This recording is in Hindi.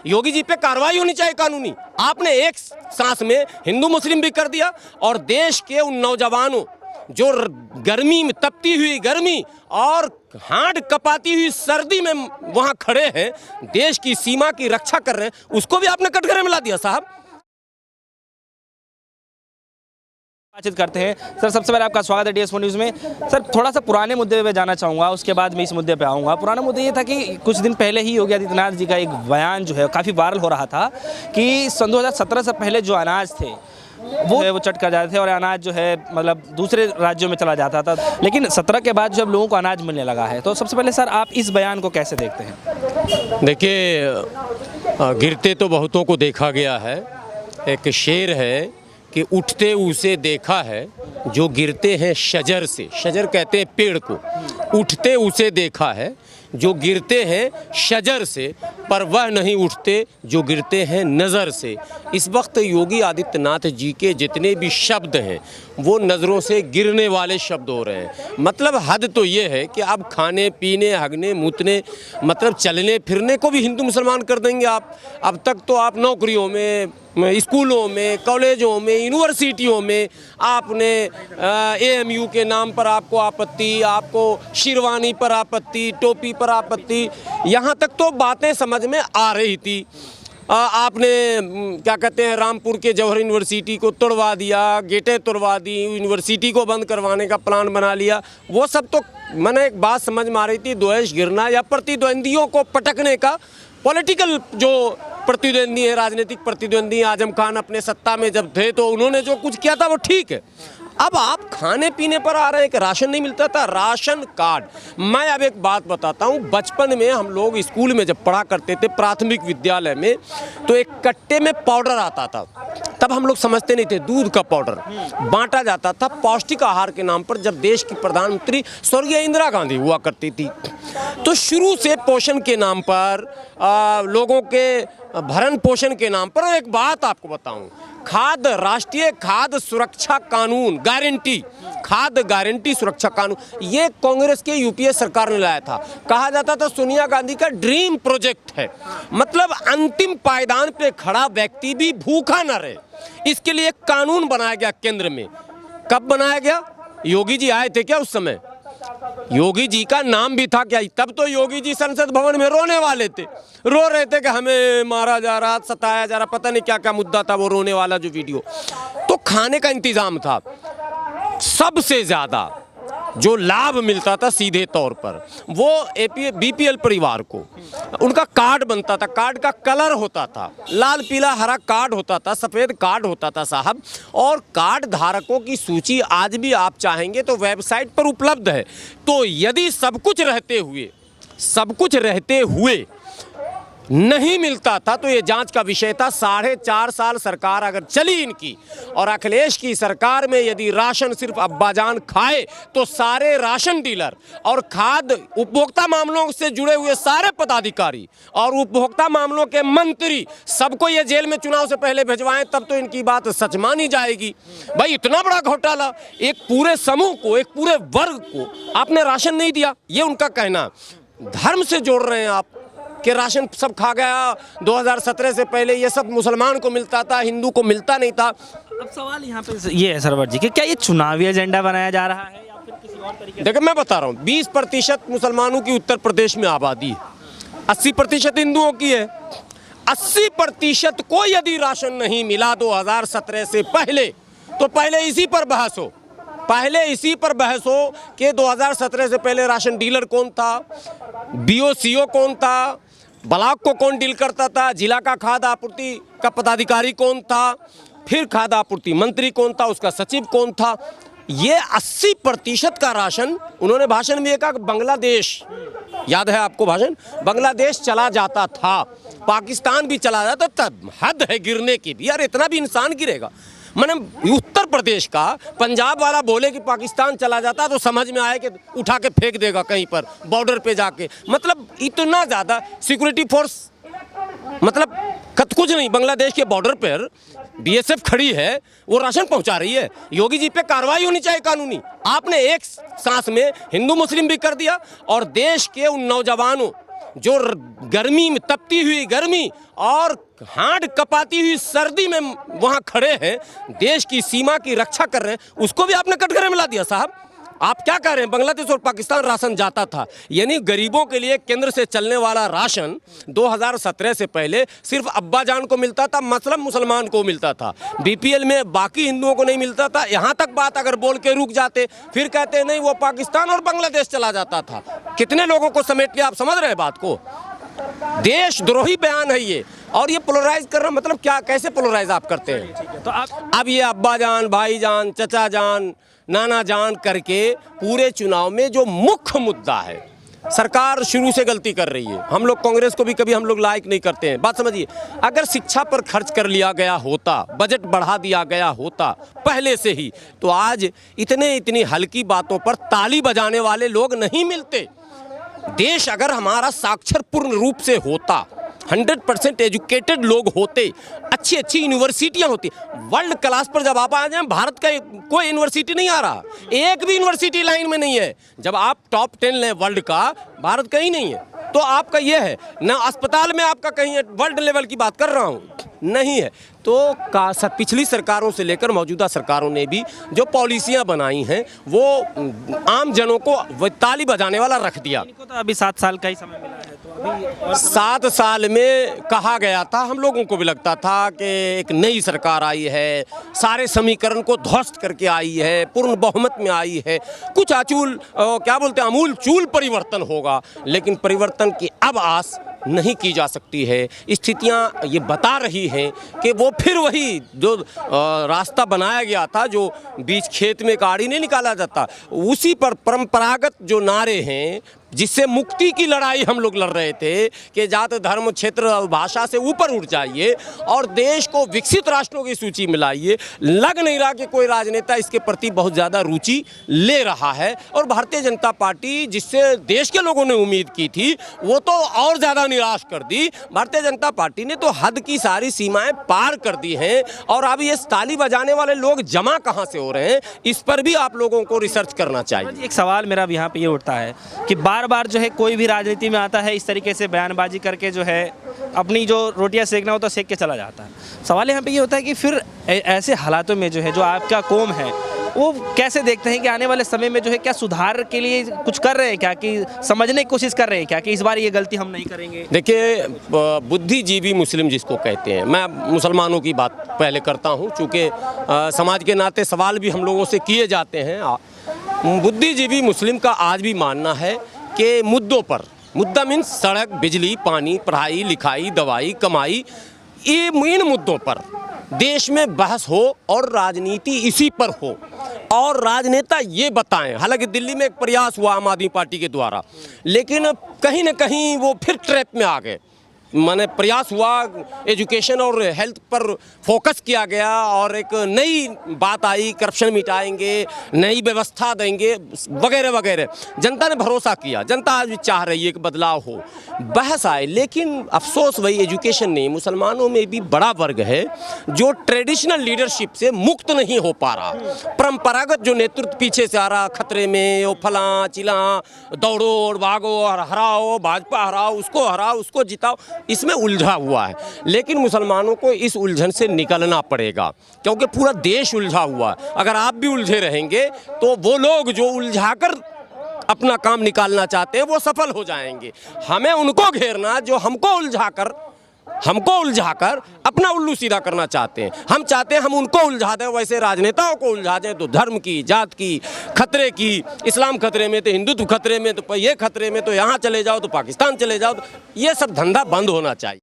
योगी जी पे कार्रवाई होनी चाहिए कानूनी। आपने एक सांस में हिंदू मुस्लिम भी कर दिया और देश के उन नौजवानों जो गर्मी में, तपती हुई गर्मी और हाथ कपाती हुई सर्दी में वहां खड़े हैं, देश की सीमा की रक्षा कर रहे हैं, उसको भी आपने कटघरे में ला दिया साहब। बातचीत करते हैं। सर, सबसे पहले आपका स्वागत है DS4 न्यूज़ में। सर, थोड़ा सा पुराने मुद्दे पे जाना चाहूँगा, उसके बाद मैं इस मुद्दे पे आऊँगा। पुराना मुद्दा ये था कि कुछ दिन पहले ही योगी आदित्यनाथ जी का एक बयान जो है काफ़ी वायरल हो रहा था कि सन 2017 से पहले जो अनाज थे वो चट कर जाते थे और अनाज जो है मतलब दूसरे राज्यों में चला जाता था, लेकिन 17 के बाद जब लोगों को अनाज मिलने लगा है, तो सबसे पहले सर आप इस बयान को कैसे देखते हैं? देखिए, गिरते तो बहुतों को देखा गया है। एक शेर है कि उठते उसे देखा है जो गिरते हैं शजर से, शजर कहते हैं पेड़ को, उठते उसे देखा है जो गिरते हैं शजर से, पर वह नहीं उठते जो गिरते हैं नज़र से। इस वक्त योगी आदित्यनाथ जी के जितने भी शब्द हैं वो नज़रों से गिरने वाले शब्द हो रहे हैं। मतलब हद तो ये है कि अब खाने पीने, हगने मूतने, मतलब चलने फिरने को भी हिंदू मुसलमान कर देंगे आप। अब तक तो आप नौकरियों में, स्कूलों में, कॉलेजों में, यूनिवर्सिटियों में आपने AMU के नाम पर आपको आपत्ति, आपको शेरवानी पर आपत्ति, टोपी पर आपत्ति, यहाँ तक तो बातें समझ में आ रही थी। आपने क्या कहते हैं, रामपुर के जौहर यूनिवर्सिटी को तोड़वा दिया, गेटें तोड़वा दी, यूनिवर्सिटी को बंद करवाने का प्लान बना लिया। वो सब तो मैंने एक बात समझ में आ रही थी, द्वेष गिरना या प्रतिद्वंदियों को पटकने का। पॉलिटिकल जो प्रतिद्वंदी है, राजनीतिक प्रतिद्वंदी, आजम खान अपने सत्ता में जब थे तो उन्होंने जो कुछ किया था वो ठीक है। अब आप खाने पीने पर आ रहे हैं कि राशन नहीं मिलता था, राशन कार्ड। मैं अब एक बात बताता हूँ, बचपन में हम लोग स्कूल में जब पढ़ा करते थे प्राथमिक विद्यालय में, तो एक कट्टे में पाउडर आता था। तब हम लोग समझते नहीं थे, दूध का पाउडर बांटा जाता था पौष्टिक आहार के नाम पर, जब देश की प्रधानमंत्री स्वर्गीय इंदिरा गांधी हुआ करती थी। तो शुरू से पोषण के नाम पर, लोगों के भरण पोषण के नाम पर, एक बात आपको बताऊं, खाद्य, राष्ट्रीय खाद्य सुरक्षा कानून, गारंटी, खाद्य गारंटी सुरक्षा कानून, ये कांग्रेस के UPA सरकार ने लाया था। कहा जाता था सोनिया गांधी का ड्रीम प्रोजेक्ट है, मतलब अंतिम पायदान पे खड़ा व्यक्ति भी भूखा न रहे, इसके लिए एक कानून बनाया गया केंद्र में। कब बनाया गया? योगी जी आए थे क्या उस समय? योगी जी का नाम भी था क्या? तब तो योगी जी संसद भवन में रोने वाले थे, रो रहे थे कि हमें मारा जा रहा, सताया जा रहा, पता नहीं क्या क्या मुद्दा था वो रोने वाला जो वीडियो। तो खाने का इंतजाम था। सबसे ज्यादा जो लाभ मिलता था सीधे तौर पर वो BPL परिवार को, उनका कार्ड बनता था, कार्ड का कलर होता था, लाल पीला हरा कार्ड होता था, सफ़ेद कार्ड होता था साहब। और कार्ड धारकों की सूची आज भी आप चाहेंगे तो वेबसाइट पर उपलब्ध है। तो यदि सब कुछ रहते हुए नहीं मिलता था तो ये जांच का विषय था। 4.5 साल सरकार अगर चली इनकी, और अखिलेश की सरकार में यदि राशन सिर्फ अब्बाजान खाए तो सारे राशन डीलर और खाद्य उपभोक्ता मामलों से जुड़े हुए सारे पदाधिकारी और उपभोक्ता मामलों के मंत्री सबको ये जेल में चुनाव से पहले भिजवाएं, तब तो इनकी बात सच मानी जाएगी। भाई इतना बड़ा घोटाला, एक पूरे समूह को, एक पूरे वर्ग को आपने राशन नहीं दिया, ये उनका कहना। धर्म से जोड़ रहे हैं आप कि राशन सब खा गया, 2017 से पहले ये सब मुसलमान को मिलता था, हिंदू को मिलता नहीं था। अब सवाल यहाँ पे ये है सरवर जी कि क्या ये चुनावी एजेंडा बनाया जा रहा है या फिर किसी और तरीके? देखो मैं बता रहा हूँ, 20% मुसलमानों की उत्तर प्रदेश में आबादी है, 80% हिंदुओं की है। 80% को यदि राशन नहीं मिला 2017 से पहले, तो पहले इसी पर बहस हो कि 2017 से पहले राशन डीलर कौन था, BOCO कौन था, ब्लॉक को कौन डील करता था, जिला का खाद्य आपूर्ति का पदाधिकारी कौन था, फिर खाद्य आपूर्ति मंत्री कौन था, उसका सचिव कौन था। ये 80% का राशन, उन्होंने भाषण में कहा बांग्लादेश, याद है आपको भाषण, बांग्लादेश चला जाता था, पाकिस्तान भी चला जाता था। हद है गिरने की भी यार, इतना भी इंसान गिरेगा। मैंने उत्तर प्रदेश का पंजाब वाला बोले कि पाकिस्तान चला जाता तो समझ में आए कि उठा के फेंक देगा कहीं पर बॉर्डर पे जाके। मतलब इतना ज़्यादा सिक्योरिटी फोर्स, मतलब कुछ नहीं, बांग्लादेश के बॉर्डर पर BSF खड़ी है, वो राशन पहुंचा रही है। योगी जी पे कार्रवाई होनी चाहिए कानूनी। आपने एक सांस में हिंदू मुस्लिम भी कर दिया और देश के उन नौजवानों जो गर्मी में तपती हुई गर्मी और हाथ कपाती हुई सर्दी में वहाँ खड़े हैं, देश की सीमा की रक्षा कर रहे हैं, उसको भी आपने कटघरे में ला दिया। साहब आप क्या कह रहे हैं? बांग्लादेश और पाकिस्तान राशन जाता था, यानी गरीबों के लिए केंद्र से चलने वाला राशन 2017 से पहले सिर्फ अब्बा जान को मिलता था, मतलब मुसलमान को मिलता था। बीपीएल में बाकी हिंदुओं को नहीं मिलता था। यहाँ तक बात अगर बोल के रुक जाते, फिर कहते नहीं वो पाकिस्तान और बांग्लादेश चला जाता था। कितने लोगों को समेट लिया, आप समझ रहे हैं बात को? देशद्रोही बयान है ये। और ये पोलराइज करना मतलब क्या, कैसे पोलराइज आप करते हैं? तो आप अब ये अब्बा जान, भाई जान, चचा जान, नाना जान करके पूरे चुनाव में जो मुख्य मुद्दा है, सरकार शुरू से गलती कर रही है। हम लोग कांग्रेस को भी कभी हम लोग लाइक नहीं करते हैं। बात समझिए, अगर शिक्षा पर खर्च कर लिया गया होता, बजट बढ़ा दिया गया होता पहले से ही, तो आज इतनी हल्की बातों पर ताली बजाने वाले लोग नहीं मिलते। देश अगर हमारा साक्षर पूर्ण रूप से होता, 100% एजुकेटेड लोग होते, अच्छी अच्छी यूनिवर्सिटियां होती, वर्ल्ड क्लास पर जब आप आ जाए, भारत का कोई यूनिवर्सिटी नहीं आ रहा, एक भी यूनिवर्सिटी लाइन में नहीं है। जब आप टॉप 10 लें वर्ल्ड का, भारत कहीं नहीं है। तो आपका ये है ना, अस्पताल में आपका कहीं है, वर्ल्ड लेवल की बात कर रहा हूँ, नहीं है। तो पिछली सरकारों से लेकर मौजूदा सरकारों ने भी जो पॉलिसियां बनाई हैं वो आम जनों को ताली बजाने वाला रख दिया। इनको तो अभी 7 साल का ही समय मिला है, तो अभी और 7 साल में कहा गया था, हम लोगों को भी लगता था कि एक नई सरकार आई है, सारे समीकरण को ध्वस्त करके आई है, पूर्ण बहुमत में आई है, कुछ आचूल क्या बोलते हैं, अमूल चूल परिवर्तन होगा। लेकिन परिवर्तन की अब आस नहीं की जा सकती है। स्थितियां ये बता रही हैं कि वो फिर वही जो रास्ता बनाया गया था, जो बीच खेत में गाड़ी नहीं निकाला जाता, उसी पर परंपरागत जो नारे हैं, जिससे मुक्ति की लड़ाई हम लोग लड़ रहे थे कि जात धर्म क्षेत्र भाषा से ऊपर उठ जाइए और देश को विकसित राष्ट्रों की सूची में लाइए। लग नहीं रहा कि कोई राजनेता इसके प्रति बहुत ज़्यादा रुचि ले रहा है। और भारतीय जनता पार्टी, जिससे देश के लोगों ने उम्मीद की थी, वो तो और ज़्यादा निराश कर दी। भारतीय जनता पार्टी ने तो हद की सारी सीमाएं पार कर दी हैं। और अब ये ताली बजाने वाले लोग जमा कहाँ से हो रहे हैं, इस पर भी आप लोगों को रिसर्च करना चाहिए। एक सवाल मेरा यहाँ पे ये उठता है कि बार बार जो है कोई भी राजनीति में आता है, इस तरीके से बयानबाजी करके जो है अपनी जो रोटियां सेकना होता है सेक के चला जाता है। सवाल यहाँ पे ये होता है कि फिर ऐसे हालातों में जो है, जो आपका कौम है, वो कैसे देखते हैं कि आने वाले समय में जो है क्या सुधार के लिए कुछ कर रहे हैं क्या, कि समझने की कोशिश कर रहे हैं क्या कि इस बार ये गलती हम नहीं करेंगे? देखिए, बुद्धिजीवी मुस्लिम जिसको कहते हैं, मैं मुसलमानों की बात पहले करता हूँ, चूँकि समाज के नाते सवाल भी हम लोगों से किए जाते हैं। बुद्धिजीवी मुस्लिम का आज भी मानना है कि मुद्दों पर, मुद्दा मीन्स सड़क, बिजली, पानी, पढ़ाई लिखाई, दवाई, कमाई, ये इन मुद्दों पर देश में बहस हो और राजनीति इसी पर हो और राजनेता ये बताएं। हालांकि दिल्ली में एक प्रयास हुआ आम आदमी पार्टी के द्वारा, लेकिन कहीं ना कहीं वो फिर ट्रैप में आ गए। माने प्रयास हुआ, एजुकेशन और हेल्थ पर फोकस किया गया और एक नई बात आई, करप्शन मिटाएंगे, नई व्यवस्था देंगे वगैरह वगैरह। जनता ने भरोसा किया, जनता आज भी चाह रही है कि बदलाव हो, बहस आए। लेकिन अफसोस वही एजुकेशन नहीं, मुसलमानों में भी बड़ा वर्ग है जो ट्रेडिशनल लीडरशिप से मुक्त नहीं हो पा रहा। परंपरागत जो नेतृत्व पीछे से आ रहा, खतरे में, वो फलां चिलां, दौड़ो और भागो और हराओ, भाजपा हराओ, उसको जिताओ, इसमें उलझा हुआ है। लेकिन मुसलमानों को इस उलझन से निकलना पड़ेगा, क्योंकि पूरा देश उलझा हुआ है। अगर आप भी उलझे रहेंगे तो वो लोग जो उलझाकर अपना काम निकालना चाहते हैं वो सफल हो जाएंगे। हमें उनको घेरना जो हमको उलझाकर अपना उल्लू सीधा करना चाहते हैं। हम चाहते हैं हम उनको उलझा दें, वैसे राजनेताओं को उलझा दें तो धर्म की, जात की, खतरे की, इस्लाम खतरे में तो हिंदुत्व खतरे में, तो ये खतरे में तो यहाँ चले जाओ तो पाकिस्तान चले जाओ, तो ये सब धंधा बंद होना चाहिए।